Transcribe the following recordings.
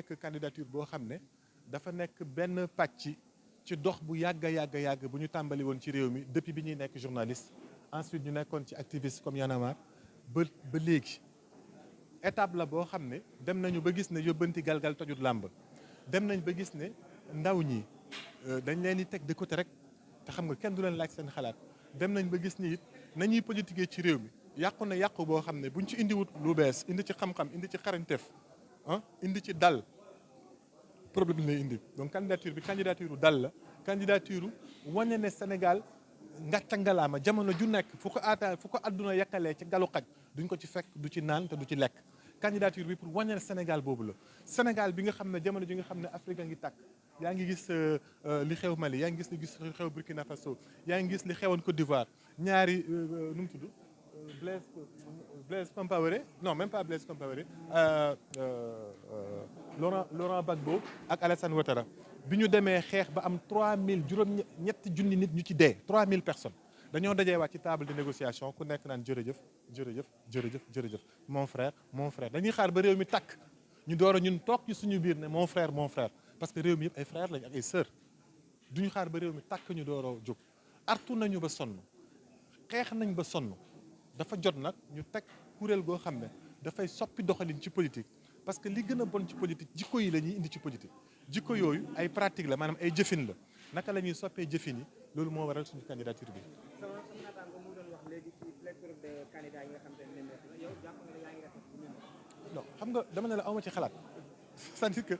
nekk candidature boo xam ne dafa nekk benn pàcc ci dox bu yàgg bu ñu tàmbali woon ci réew mi depuis bi ñuy nekk journaliste ensuite ñu nekkoon ci activiste comme Y'en a marre ba léegi étape la boo xam ne dem nañu ba gis ne yóbbanti galgal tojut làmb dem nañ ba gis ne ndaw ñi dañ leen di teg de côté rek te xam nga kenn du leen laaj seen xalaat dem nañ ba gis ni it nañuy politiquer ci réew mi yàqu na yàqu boo xam ne buñ ci indiwut lu bees indi ci xam-xam indi ci xarañteef indi ci dal problème lay indi donc candidature bi candidature dal la candidature wane ne Sénégal ngàcca ngalaama jamono ju nekk fu ko àdduna yàkkalee ci galu xaj duñ ko ci fekk du ci naan te du ci lekk candidature bi pour wane ne Sénégal boobu la Sénégal bi nga xam ne jamono ji nga xam ne Afrique a ngi tàkk yaa ngi gis li xew Mali yaa ngi gis li xew Burkina Faso yaa ngi gis li xewoon Côte d'Ivoire ñaari nu mu tudd Blaise Compaoré non même pas Blaise Compaoré Laurent Gbagbo ak Alassane Ouattara bi ñu demee xeex ba am 3000 juróom-ñetti junni nit ñu ci dee 3000 personnes dañoo dajee waat ci table de négociation ku nekk naan jërëjëf mon frère dañuy xaar ba réew mi takk ñu door a ñun toog ci suñu biir ne mon frère parce que réew mi yëpp ay frère lañ ak ay sœur duñu xaar ba réew mi takk ñu door a jóg artu nañu ba sonn xeex nañ ba sonn dafa jot nag ñu teg kuréel goo xam ne dafay soppi doxalin ci politique parce que li gën a bon ci politique jikko yi la ñuy indi ci politique jikko yooyu ay pratique la maanaam ay jëfin la naka la ñuy soppee jëfin yi loolu moo waral suñu candidature bi. sama naataango mu doon wax léegi ci pléthore de candidats yi nga xam ne yow jàpp nga ne yaa ngi rafet bu non xam nga dama ne la awma ci xalaat c'est-à-dire que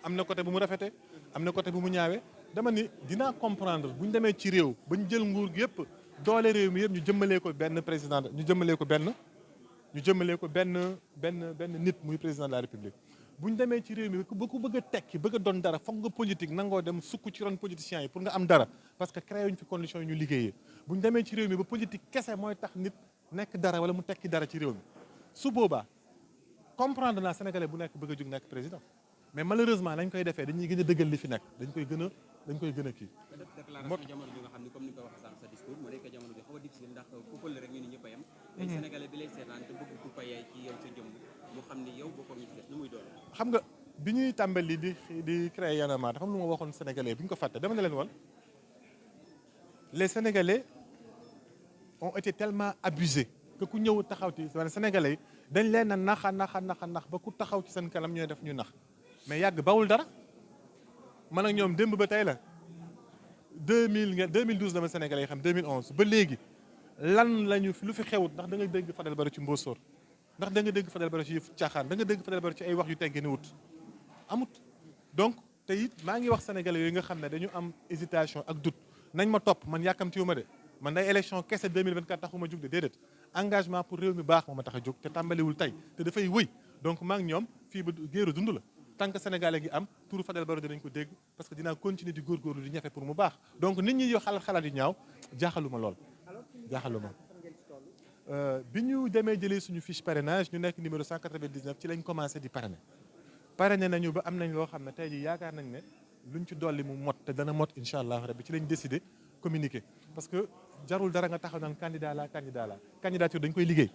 am na côté bu mu rafetee am na côté bu mu ñaawee dama ni dinaa comprendre bu ñu demee ci réew ba ñu jël nguur gi yëpp doole réew mi yëpp ñu jëmmalee ko benn président ñu jëmmalee ko benn nit muy président de la république bu ñu demee ci réew mi ba ku bëgg a tekki bëgg a doon dara foog nga politique nangoo dem sukk ci ron politiciens yi pour nga am dara parce que créé wuñ fi conditions yi ñu liggéeyee bu ñu demee ci réew mi ba politique kese mooy tax nit nekk dara wala mu tekki dara ci réew mi su boobaa comprendre naa sénégalais bu nekk bëgg a jóg nekk président mais malheureusement nañ koy defee dañuy gën a dëggal li fi nekk dañ koy gën a kii. déclaration jamono bi nga xam ne comme ni nga ko waxee sànq sa discours moo nekk jamono bi xaw a difficile ndax ku fël rek ñu ni ñëpp a yem. mais sénégalais bi lay seetaan te bëgg ku payee ci yow sa jëmm mu xam ni yow bokkoon ñu ci des nu muy doon. xam nga bi ñuy tàmbali di créer Y'en a marre dafa am lu ma waxoon sénégalais bi ñu ko fàtte dama ne leen woon les sénégalais ont été tellement abusés que ku ñëw taxaw ci wala sénégalais yi dañ leen a nax ba ku taxaw ci seen kanam ñooy def ñu nax mais yàgg bawul dara man ak ñoom démb ba tey la 2012 dama sénégalais yi xam 2011 ba léegi lan lañu lu fi xewut ndax da nga dégg Fadel Barro ci mbóosóor ndax da nga dégg Fadel Barro ci yëf caaxaan da nga dégg Fadel Barro ci ay wax yu teggi ni wut amut donc te it maa ngi wax sénégalais yooyu nga xam ne dañu am hésitation ak doute nañ ma topp man yàkkamtiwu ma de man day élection kese 2024 taxuma jóg de déedéet engagement pour réew mi baax moo ma tax a jóg te tàmbaliwul tey te dafay wëy donc maa ngi ñoom fii ba géeru dund la tant que sénégalais gi am turu Fadel Barro dinañ ko dégg parce que dinaa continuer di góorgóorlu di ñafe pour mu baax donc nit ñi yoo xalaat yu ñaaw jaaxaluma lool jaaxaluma bi ñu demee jëlee suñu fiche parrainage ñu nekk numéro 199 ci lañ commencé di parrainer nañu ba am nañ loo xam ne tey jii yaakaar nañ ne luñ ci dolli mu mot te dana mot incha allah rabbi ci lañ décidé communiquer parce que jarul dara nga taxaw naan candidat la candidature dañ koy liggéey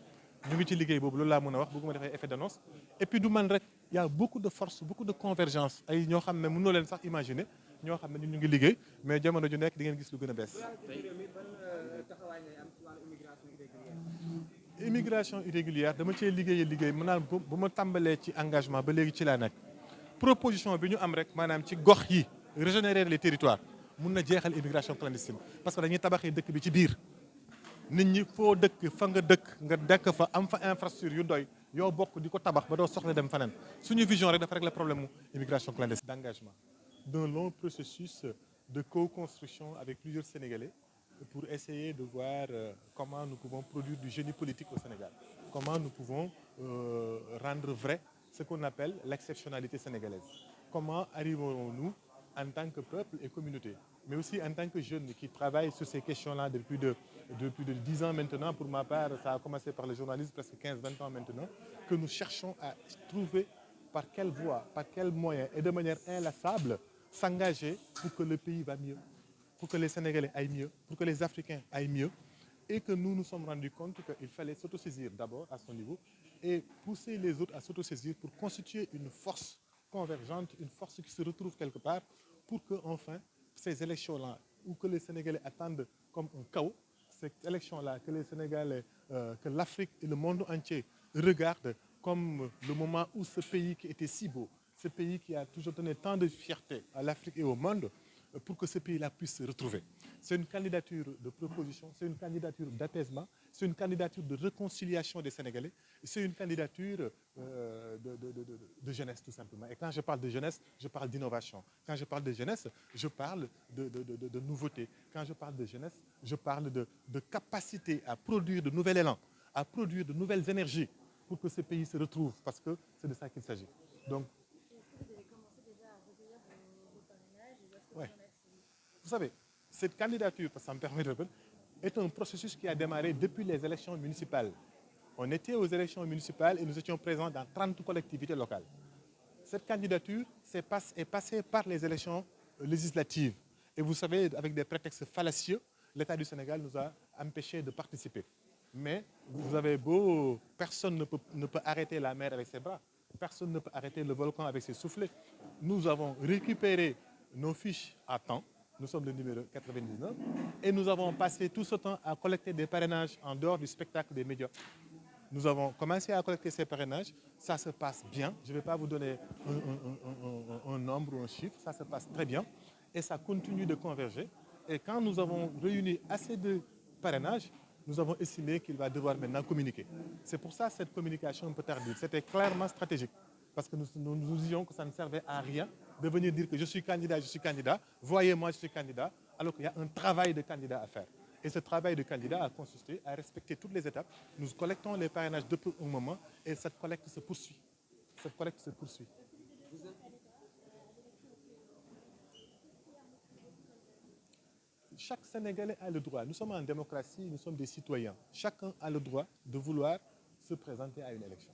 ñu ngi ci liggéey boobu loolu laa mën a wax bëgguma def ay effet d'annonce et puis du man rek y a beaucoup de force beaucoup de convergence ay ñoo xam ne mënoo leen sax imaginer ñoo xam ne ñun ñu ngi liggéey mais jamono ju nekk di ngeen gis lu gën a bees. immigration irrégulière dama cee liggéey mën naa bu ma tàmbalee ci engagement ba léegi ci laa nekk proposition bi ñu am rek maanaam ci gox yi régénérer les territoires mun na jeexal immigration clandestine parce que dañuy tabaxee dëkk bi ci biir nit ñi foo dëkk fa nga dëkk fa am fa infrastructure yu doy yoo bokk di ko tabax ba doo soxla dem feneen suñu vision rek dafa régler problème mu immigration clandestine d'engagement d'un long processus de co-construction avec plusieurs Sénégalais pour essayer de voir comment nous pouvons produire du génie politique au Sénégal, comment nous pouvons rendre vrai ce qu'on appelle l'exceptionnalité sénégalaise. Comment arriverons-nous en tant que peuple et communauté, mais aussi en tant que jeunes qui travaillent sur ces questions-là depuis plus de 10 ans maintenant. Pour ma part, ça a commencé par le journalisme, presque 15-20 ans maintenant, que nous cherchons à trouver par quelle voie, par quels moyens et de manière inlassable s'engager pour que le pays va mieux, pour que les Sénégalais aillent mieux, pour que les Africains aillent mieux, et que nous nous sommes rendus compte qu'il fallait s'autosaisir d'abord à son niveau et pousser les autres à s'autosaisir pour constituer une force convergente, une force qui se retrouve quelque part pour que enfin ces élections-là, ou que les Sénégalais attendent comme un chaos, ces élections-là que les Sénégalais, que l'Afrique et le monde entier regardent comme le moment où ce pays qui était si beau, ce pays qui a toujours donné tant de fierté à l'Afrique et au monde, pour que ce pays-là puisse se retrouver. C'est une candidature de proposition, c'est une candidature d'apaisement, c'est une candidature de réconciliation des Sénégalais, c'est une candidature de jeunesse tout simplement. Et quand je parle de jeunesse, je parle d'innovation. Quand je parle de jeunesse, je parle de nouveauté. Quand je parle de jeunesse, je parle de capacité à produire de nouvel élan, à produire de nouvelles énergies pour que ce pays se retrouve, parce que c'est de ça qu'il s'agit. Donc, est-ce que vous avez commencé déjà à recueillir vos parrainages et où est-ce que ouais. vous en êtes si- Vous savez, cette candidature, parce que ça me permet de répondre, est un processus qui a démarré depuis les élections municipales. On était aux élections municipales et nous étions présents dans 30 collectivités locales. Cette candidature est passée par les élections législatives. Et vous savez, avec des prétextes fallacieux, l'État du Sénégal nous a empêchés de participer. Mais vous avez beau, personne ne peut arrêter la mer avec ses bras, personne ne peut arrêter le volcan avec ses soufflets. Nous avons récupéré nos fiches à temps, nous sommes le numéro 99, et nous avons passé tout ce temps à collecter des parrainages en dehors du spectacle des médias. Nous avons commencé à collecter ces parrainages, ça se passe bien, je ne vais pas vous donner un nombre ou un chiffre, ça se passe très bien, et ça continue de converger. Et quand nous avons réuni assez de parrainages, nous avons estimé qu'il va devoir maintenant communiquer. C'est pour ça cette communication un peu tardive. C'était clairement stratégique. Parce que nous disions que ça ne servait à rien de venir dire que je suis candidat, voyez-moi, je suis candidat, alors qu'il y a un travail de candidat à faire. Et ce travail de candidat a consisté à respecter toutes les étapes. Nous collectons les parrainages depuis un moment et cette collecte se poursuit. Cette collecte se poursuit. Chaque Sénégalais a le droit, nous sommes en démocratie, nous sommes des citoyens. Chacun a le droit de vouloir se présenter à une élection.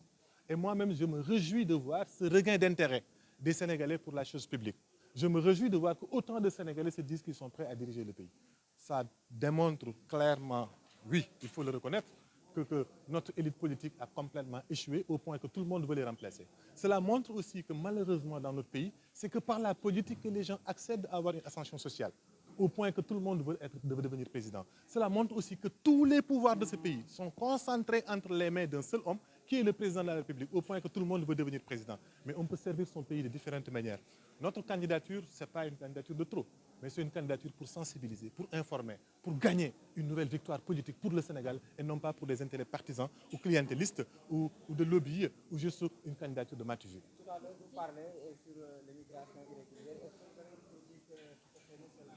Et moi-même, je me réjouis de voir ce regain d'intérêt des Sénégalais pour la chose publique. Je me réjouis de voir qu'autant de Sénégalais se disent qu'ils sont prêts à diriger le pays. Ça démontre clairement, oui, il faut le reconnaître, que notre élite politique a complètement échoué au point que tout le monde veut les remplacer. Cela montre aussi que malheureusement dans notre pays, c'est que par la politique que les gens accèdent à avoir une ascension sociale, au point que tout le monde veut devenir président. Cela montre aussi que tous les pouvoirs de ce pays sont concentrés entre les mains d'un seul homme, qui est le président de la République, au point que tout le monde veut devenir président. Mais on peut servir son pays de différentes manières. Notre candidature, ce n'est pas une candidature de trop, mais c'est une candidature pour sensibiliser, pour informer, pour gagner une nouvelle victoire politique pour le Sénégal et non pas pour des intérêts partisans ou clientélistes ou de lobby ou juste une candidature de matugé. Tout à l'heure, vous parlez sur l'immigration irrégulière. Est-ce que vous avez une politique pour freiner cela?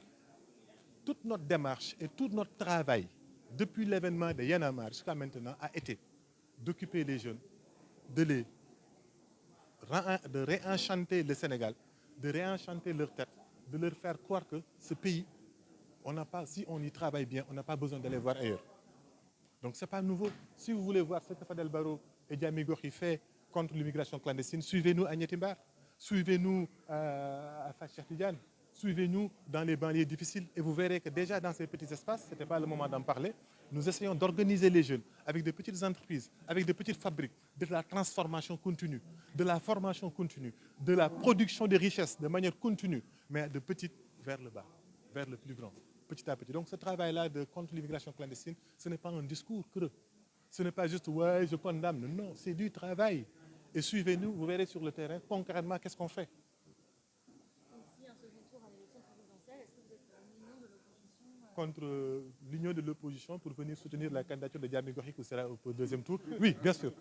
Toute notre démarche et tout notre travail depuis l'événement de Y'en a marre jusqu'à maintenant a été d'occuper les jeunes, de réenchanter le Sénégal, de réenchanter leur tête, de leur faire croire que ce pays, si on y travaille bien, on n'a pas besoin d'aller voir ailleurs. Donc ce n'est pas nouveau. Si vous voulez voir ce que Fadel Barro et Diamy Gorgui fait contre l'immigration clandestine, suivez-nous à Niétimbar, suivez-nous à Cheikh Tidiane, suivez-nous dans les banlieues difficiles et vous verrez que déjà dans ces petits espaces, ce n'était pas le moment d'en parler, nous essayons d'organiser les jeunes avec de petites entreprises, avec de petites fabriques, de la transformation continue, de la formation continue, de la production de richesses de manière continue, mais de petite vers le bas, vers le plus grand, petit à petit. Donc ce travail-là contre l'immigration clandestine, ce n'est pas un discours creux. Ce n'est pas juste « ouais, je condamne ». Non, c'est du travail. Et suivez-nous, vous verrez sur le terrain concrètement qu'est-ce qu'on fait. Si un second tour à l'élection présidentielle, est-ce que vous êtes l'union de l'opposition Contre l'union de l'opposition pour venir soutenir la candidature de Diamy Gorgui qui sera au deuxième tour? Oui, bien sûr.